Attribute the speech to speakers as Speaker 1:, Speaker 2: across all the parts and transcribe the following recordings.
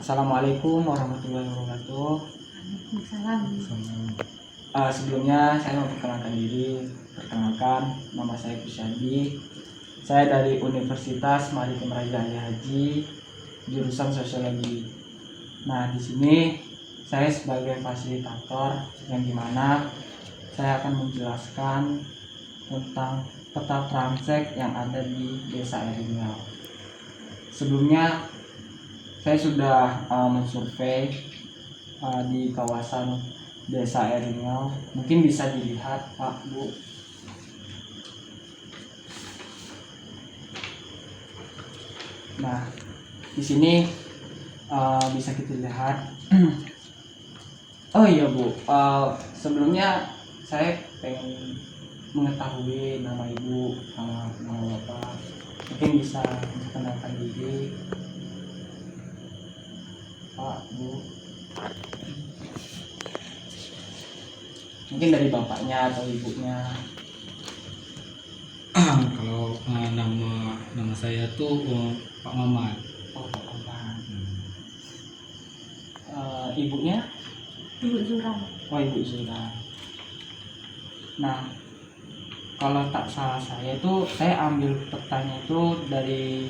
Speaker 1: Assalamualaikum warahmatullahi wabarakatuh.
Speaker 2: Waalaikumsalam.
Speaker 1: Sebelumnya saya memperkenalkan diri. Perkenalkan, nama saya Kusyadi. Saya dari Universitas Maritim Raja Ali Haji, jurusan Sosiologi. Nah, di sini saya sebagai fasilitator yang dimana saya akan menjelaskan tentang peta Tramsek yang ada di Desa Eringau. Sebelumnya saya sudah mensurvei di kawasan Desa Eringau. Mungkin bisa dilihat, Pak, Bu. Nah, di sini bisa kita lihat. Oh iya, Bu. Sebelumnya saya pengen mengetahui nama Ibu, nama Bapak. Mungkin bisa memperkenalkan diri, Pak, Bu. Mungkin dari bapaknya atau ibunya.
Speaker 2: Kalau nama saya tuh Pak Mamat.
Speaker 1: Oh, Pak Mamat. Ibunya?
Speaker 3: Ibu Zura.
Speaker 1: Oh, Ibu Zura. Nah, kalau tak salah saya itu saya ambil petanya itu dari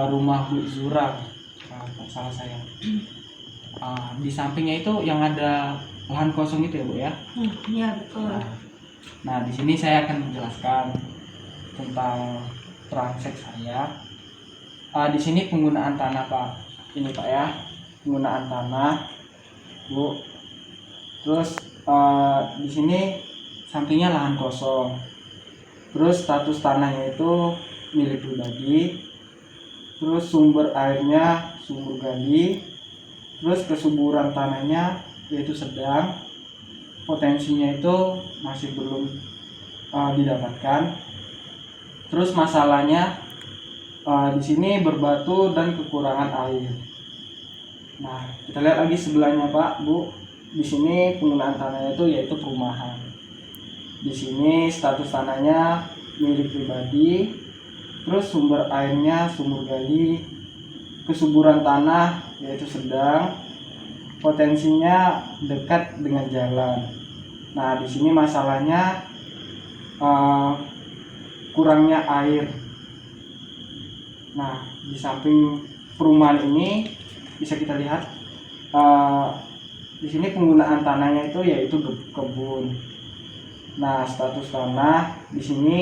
Speaker 1: rumah Bu Zura. Kalau tak salah saya. Di sampingnya itu yang ada lahan kosong itu ya, Bu ya?
Speaker 3: Iya betul.
Speaker 1: Nah, di sini saya akan menjelaskan tentang Tramsek saya. Di sini penggunaan tanah, Pak. Ini, Pak ya, penggunaan tanah, Bu. Terus di sini sampingnya lahan kosong. Terus status tanahnya itu milik pribadi. Terus sumber airnya sumur gali. Terus kesuburan tanahnya yaitu sedang. Potensinya itu masih belum didapatkan. Terus masalahnya di sini berbatu dan kekurangan air. Nah, kita lihat lagi sebelahnya, Pak, Bu. Di sini penggunaan tanahnya itu yaitu perumahan. Di sini status tanahnya milik pribadi. Terus sumber airnya sumur gali. Kesuburan tanah yaitu sedang. Potensinya dekat dengan jalan. Nah, di sini masalahnya kurangnya air. Nah, di samping perumahan ini bisa kita lihat di sini penggunaan tanahnya itu yaitu kebun. Nah, status tanah di sini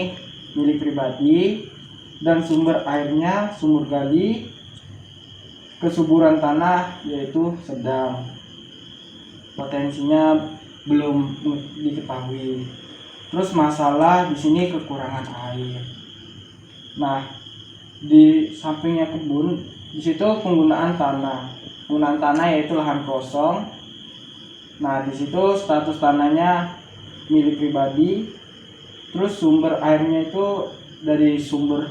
Speaker 1: milik pribadi dan sumber airnya sumur gali. Kesuburan tanah yaitu sedang. Potensinya belum diketahui. Terus masalah di sini kekurangan air. Nah, di sampingnya kebun, di situ penggunaan tanah. Penggunaan tanah yaitu lahan kosong. Nah, di situ status tanahnya milik pribadi. Terus sumber airnya itu dari sumur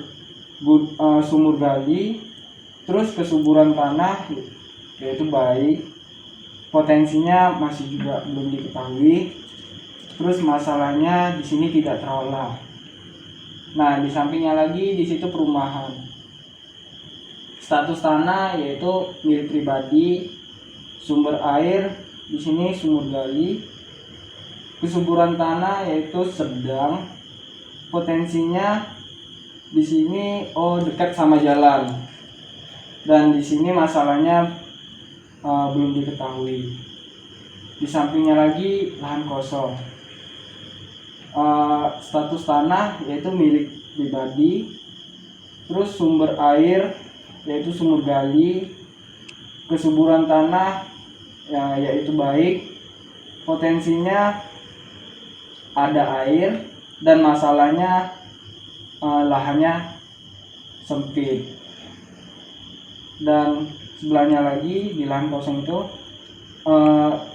Speaker 1: gali. Terus kesuburan tanah yaitu baik. Potensinya masih juga belum diketahui. Terus masalahnya di sini tidak terolah. Nah, di sampingnya lagi di situ perumahan. Status tanah yaitu milik pribadi. Sumber air di sini sumur gali. Kesuburan tanah yaitu sedang. Potensinya di sini dekat sama jalan. Dan di sini masalahnya belum diketahui. Di sampingnya lagi lahan kosong. Status tanah yaitu milik pribadi. Terus sumber air yaitu sumur gali. Kesuburan tanah yaitu baik. Potensinya ada air dan masalahnya lahannya sempit. Dan sebelahnya lagi di lahan kosong itu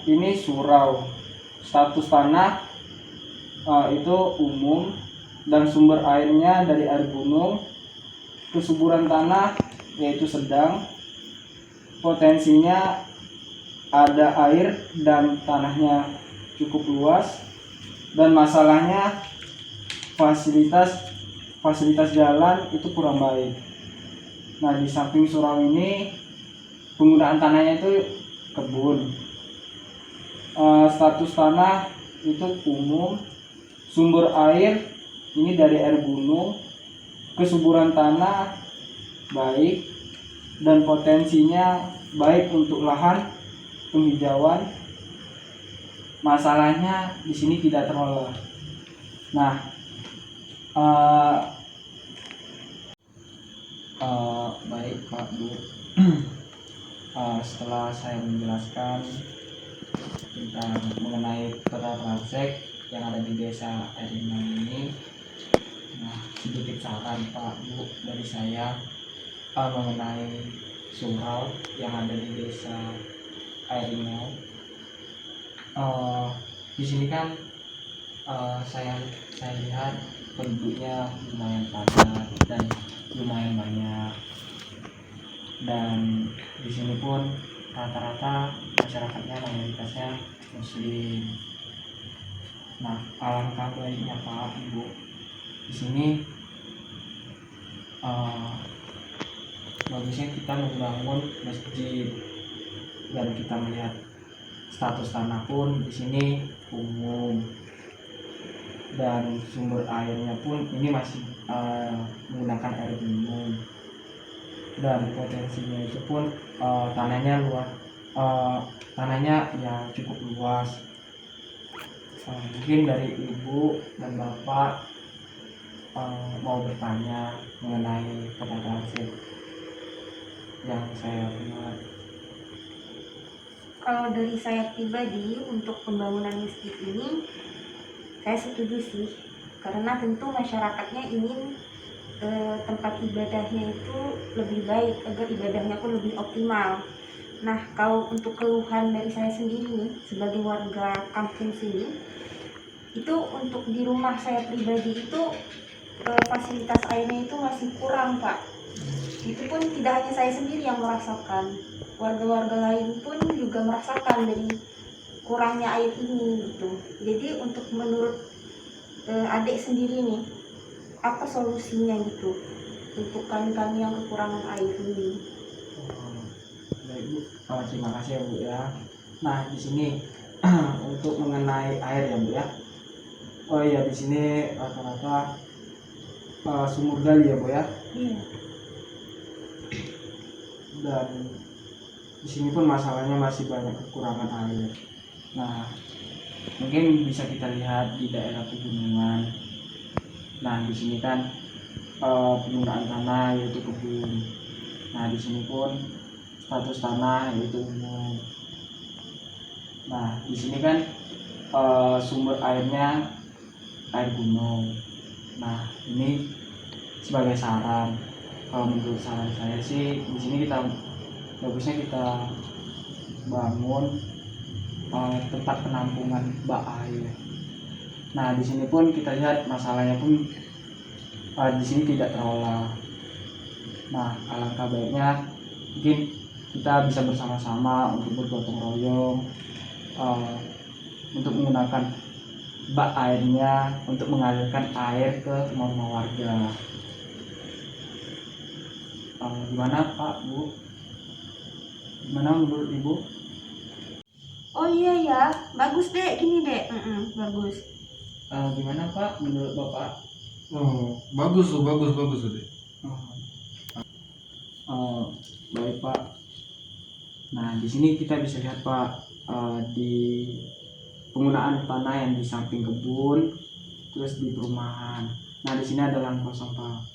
Speaker 1: ini surau. Status tanah itu umum dan sumber airnya dari air gunung. Kesuburan tanah yaitu sedang. Potensinya ada air dan tanahnya cukup luas. Dan masalahnya fasilitas jalan itu kurang baik. Nah, di samping surau ini penggunaan tanahnya itu kebun. Status tanah itu umum, sumber air ini dari air gunung, kesuburan tanah baik, dan potensinya baik untuk lahan penghijauan. Masalahnya di sini tidak terolah. Nah, baik Pak Bu. Setelah saya menjelaskan tentang mengenai kota Transek yang ada di desa Eringan ini, nah sedikit saran Pak Bu dari saya mengenai surau yang ada di desa Eringan. Di sini kan saya lihat penduduknya lumayan padat dan lumayan banyak, dan di sini pun rata-rata masyarakatnya mayoritasnya muslim. Nah, alangkah baiknya Pak Ibu di sini bagusnya kita membangun masjid, dan kita melihat status tanah pun di sini umum, dan sumber airnya pun ini masih menggunakan air minum, dan potensinya itu pun tanahnya luas, tanahnya ya cukup luas. Mungkin dari Ibu dan Bapak mau bertanya mengenai kota Transek yang saya buat.
Speaker 3: Kalau dari saya pribadi untuk pembangunan masjid ini saya setuju sih, karena tentu masyarakatnya ingin tempat ibadahnya itu lebih baik agar ibadahnya pun lebih optimal. Nah, kalau untuk keluhan dari saya sendiri nih sebagai warga kampung sini, itu untuk di rumah saya pribadi itu fasilitas airnya itu masih kurang Pak. Itu pun tidak hanya saya sendiri yang merasakan, warga-warga lain pun juga merasakan dari kurangnya air ini gitu. Jadi untuk menurut adik sendiri nih, apa solusinya gitu untuk kami yang kekurangan air ini?
Speaker 1: Baik Bu, terima kasih ya Bu ya. Nah di sini untuk mengenai air ya Bu ya. Oh iya, di sini rata-rata sumur gali ya Bu ya.
Speaker 3: Iya.
Speaker 1: Dan di sini pun masalahnya masih banyak kekurangan air. Nah, mungkin bisa kita lihat di daerah pegunungan. Nah, di sini kan penggunaan tanah yaitu kebun. Nah, di sini pun status tanah yaitu umum. Nah, di sini kan sumber airnya air gunung. Nah, ini sebagai saran, kalau menurut saran saya sih di sini bagusnya kita bangun tempat penampungan bak air. Nah, di sini pun kita lihat masalahnya pun di sini tidak terolah. Nah, alangkah baiknya mungkin kita bisa bersama-sama untuk bergotong royong untuk menggunakan bak airnya untuk mengalirkan air ke rumah warga. Gimana Pak Bu? Gimana menurut Ibu?
Speaker 3: Oh iya ya, bagus dek, gini dek, bagus.
Speaker 1: Gimana Pak menurut Bapak?
Speaker 2: Oh, bagus tuh, bagus deh.
Speaker 1: Baik Pak. Nah di sini kita bisa lihat Pak, di penggunaan tanah yang di samping kebun, terus di perumahan. Nah di sini ada lahan kosong Pak.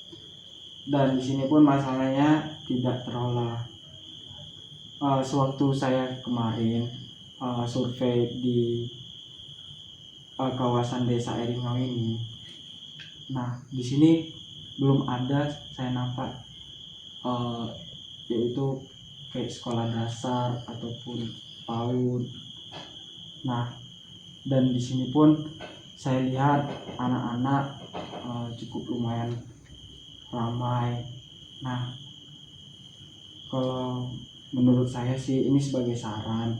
Speaker 1: Dan di sini pun masalahnya tidak terolah. Sewaktu saya kemarin survei di kawasan desa Eringau ini, nah di sini belum ada saya nampak yaitu kayak sekolah dasar ataupun PAUD. Nah, dan di sini pun saya lihat anak-anak cukup lumayan ramai. Nah, kalau menurut saya sih ini sebagai saran,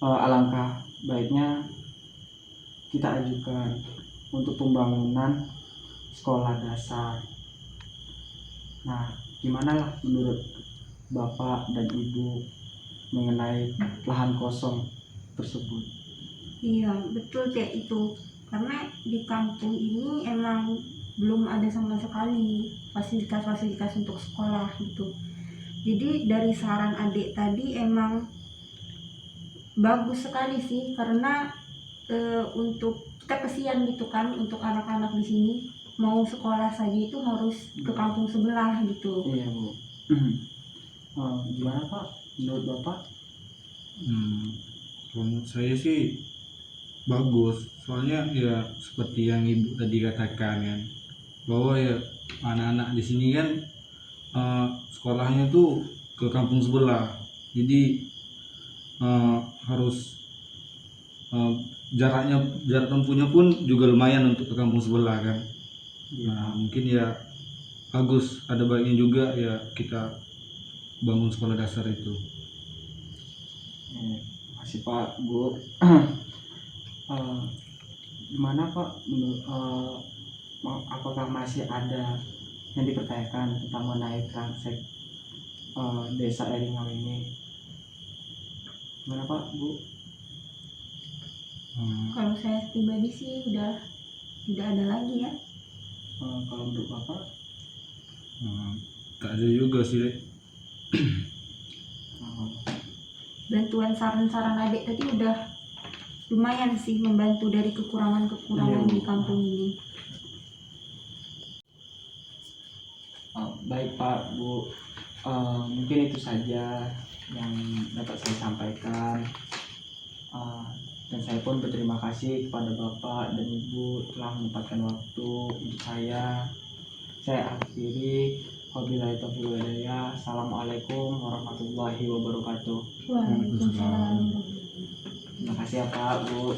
Speaker 1: alangkah baiknya kita ajukan untuk pembangunan sekolah dasar. Nah, gimana lah menurut Bapak dan Ibu mengenai lahan kosong tersebut.
Speaker 3: Iya, betul kayak itu. Karena di kampung ini emang belum ada sama sekali fasilitas-fasilitas untuk sekolah gitu. Jadi dari saran adik tadi emang bagus sekali sih, karena untuk kita kesian gitu kan, untuk anak-anak di sini mau sekolah saja itu harus ke kampung sebelah gitu.
Speaker 1: Iya Bu. Gimana Pak menurut Bapak?
Speaker 2: Kalau menurut saya sih bagus, soalnya ya seperti yang ibu tadi katakan kan, bahwa ya anak-anak di sini kan sekolahnya tuh ke kampung sebelah, jadi harus jarak tempuhnya pun juga lumayan untuk ke kampung sebelah kan. Nah mungkin ya bagus, ada baiknya juga ya kita bangun sekolah dasar itu.
Speaker 1: Makasih Pak, Bu. Gimana Pak apakah masih ada yang dipertanyakan tentang mengenai Transek desa Eringau ini? Gimana Pak, Bu?
Speaker 3: Kalau saya pribadi sih udah tidak ada lagi ya.
Speaker 1: Kalau menurut Bapak?
Speaker 2: Tak ada juga sih Dek.
Speaker 3: Bantuan saran-saran adik tadi udah lumayan sih membantu dari kekurangan-kekurangan di kampung ini.
Speaker 1: Baik Pak, Bu, mungkin itu saja yang dapat saya sampaikan. Dan saya pun berterima kasih kepada Bapak dan Ibu telah menyempatkan waktu untuk saya. Saya akhiri, wabillahi taufiq wal hidayah. Assalamualaikum warahmatullahi wabarakatuh.
Speaker 3: Waalaikumsalam.
Speaker 1: Terima kasih ya Pak, Bu.